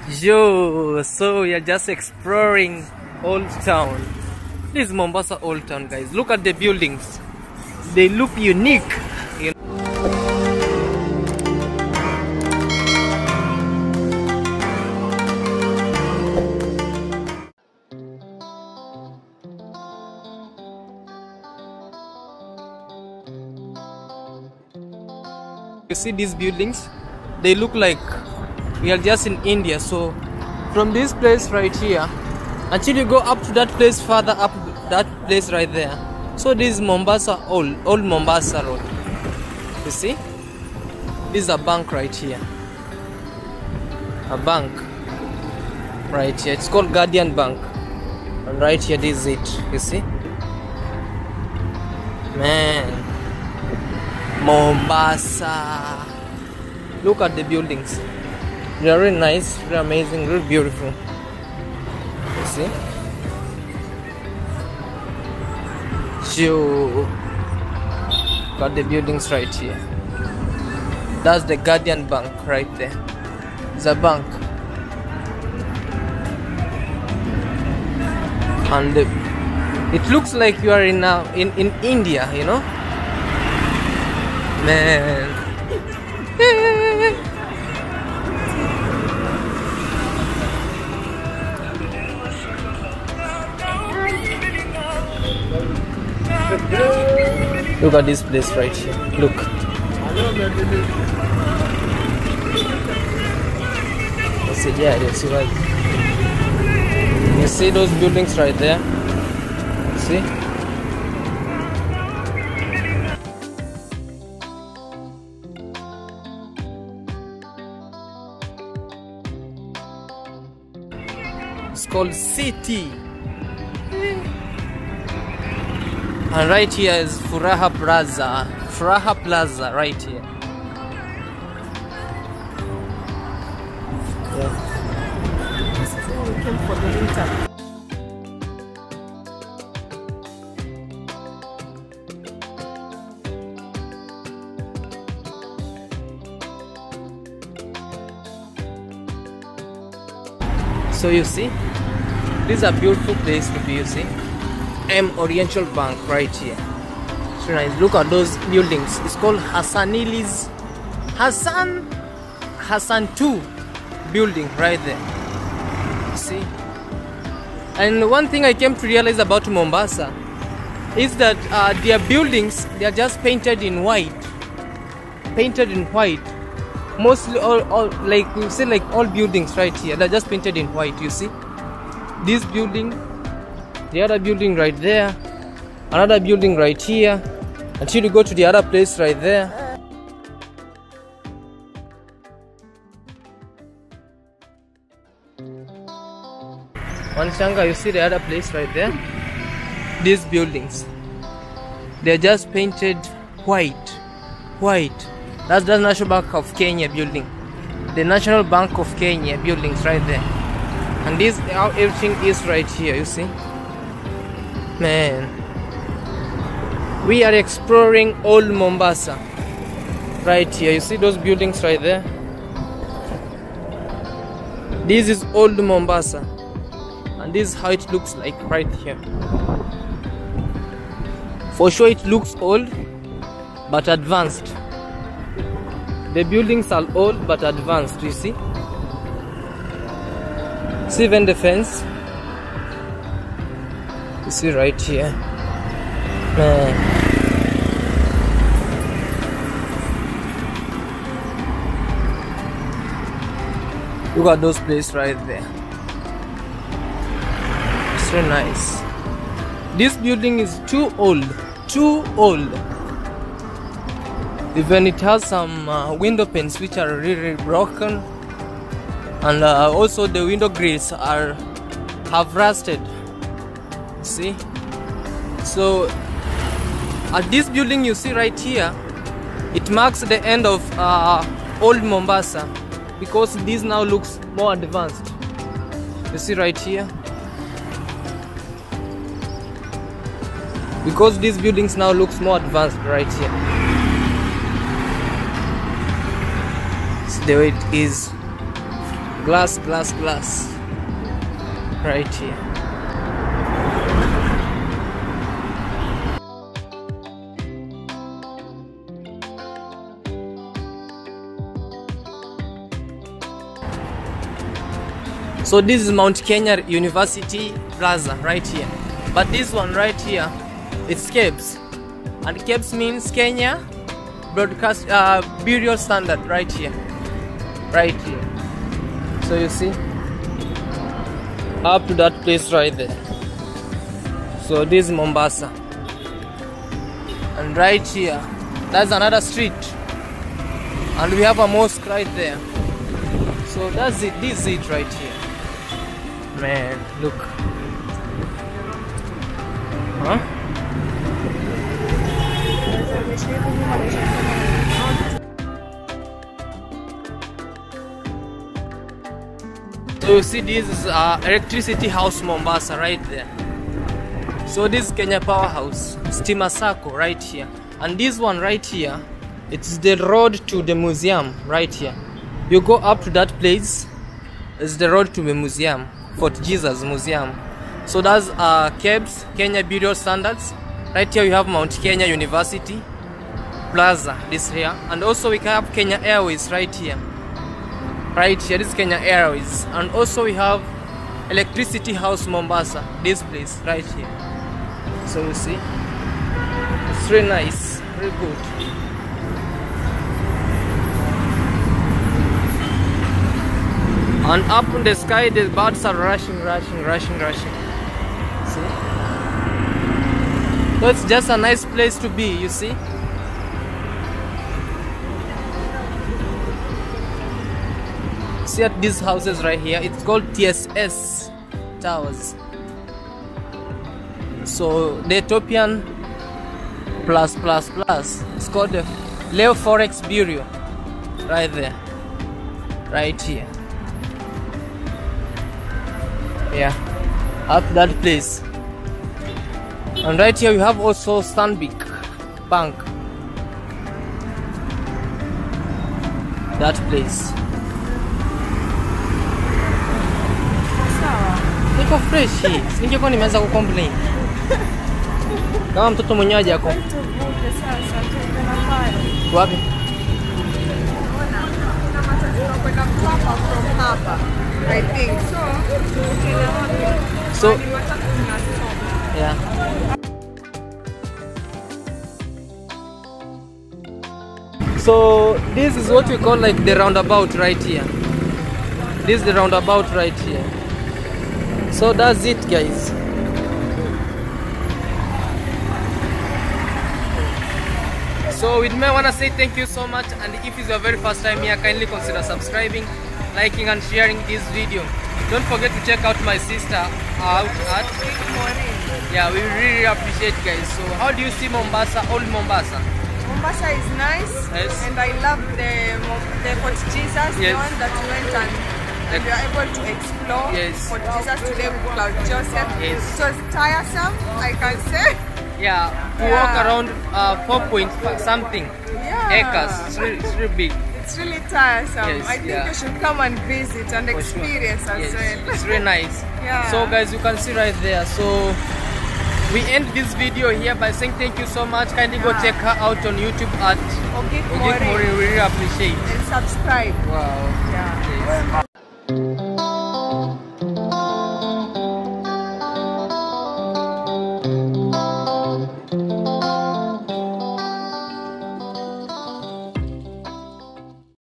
Yo, so we are just exploring Old Town. This is Mombasa Old Town, guys. Look at the buildings. They look unique. You see these buildings? They look like we are just in India. So from this place right here until you go up to that place, further up, that place right there. So this is Mombasa, old Mombasa road. You see, this is a bank right here, a bank right here. It's called Guardian Bank, and right here this is it. You see, man, Mombasa. Look at the buildings. They are really nice, really amazing, really beautiful. You see? Got the buildings right here. That's the Guardian Bank right there. It's a bank. And it looks like you are in India, you know? Man. Look at this place right here. Look. You see those buildings right there? See? It's called City. And right here is Furaha Plaza. Furaha Plaza right here. Yeah. So we came for the winter. So you see, this is a beautiful place to be, you see. Oriental Bank right here. So nice. Look at those buildings. It's called Hassan 2 building right there. See? And one thing I came to realize about Mombasa is that their buildings, they are just painted in white. Painted in white. Mostly all like we see, like all buildings right here, they're just painted in white. You see? This building, the other building right there, another building right here, until you go to the other place right there. One Shanga, you see the other place right there? These buildings, they're just painted white. White. That's the National Bank of Kenya building. The National Bank of Kenya buildings right there. And this, how everything is right here, you see? Man, we are exploring old Mombasa right here. You see those buildings right there? This is old Mombasa, and this is how it looks like right here. For sure it looks old but advanced. The buildings are old but advanced, you see? See even the fence? You see right here, man. Look at those places right there. It's so nice. This building is too old. Even it has some window panes which are really broken, and also the window grills have rusted. See, so at this building you see right here, it marks the end of old Mombasa, because this now looks more advanced. You see right here, because these buildings now looks more advanced right here. It's the way it is. Glass, glass, glass. Right here. So this is Mount Kenya University Plaza right here. But this one right here, it's KEBS. And KEBS means Kenya Broadcast Bureau Standard right here. Right here. So you see? Up to that place right there. So this is Mombasa. And right here, that's another street. And we have a mosque right there. So that's it. This is it right here. Man, look. Huh? So you see, this is electricity house Mombasa right there. So this is Kenya Power House, Stima Sacco right here. And this one right here, it's the road to the museum right here. You go up to that place, it's the road to the museum, Fort Jesus Museum. So that's KEBS, Kenya Bureau Standards. Right here we have Mount Kenya University Plaza, this here. And also we have Kenya Airways right here. Right here, this is Kenya Airways. And also we have Electricity House Mombasa, this place right here. So you see, it's really nice, very good. And up in the sky, the birds are rushing. See? So it's just a nice place to be, you see? See at these houses right here, it's called TSS Towers. So the Ethiopian plus. It's called the Leo Forex Bureau. Right there. Right here. Yeah. At that place. And right here we have also Stanbic Bank. That place. Niko fresh hii. Ningekuwa nimeanza kucomplain. Kama mtoto mwenyewe haja yako. Wapi? I think so. Yeah. So this is what we call like the roundabout right here. This is the roundabout right here. So that's it, guys. So with me I want to say thank you so much, and if it's your very first time here, kindly consider subscribing, liking and sharing this video. Don't forget to check out my sister out at yeah, we really appreciate, guys. So how do you see Mombasa, old Mombasa? Mombasa is nice, yes. And I love the Fort Jesus, yes. The one that we went and we were able to explore, yes. Fort Jesus today with Claude Joseph, yes. It was tiresome, I can say. Yeah, we walk around 4 something acres. It's really big. It's really tiresome. Yes, I think you should come and visit and experience as well. It's really nice. Yeah. So guys, you can see right there. So we end this video here by saying thank you so much. Kindly go check her out on YouTube at Ogik Mori. We really appreciate. And subscribe. Wow.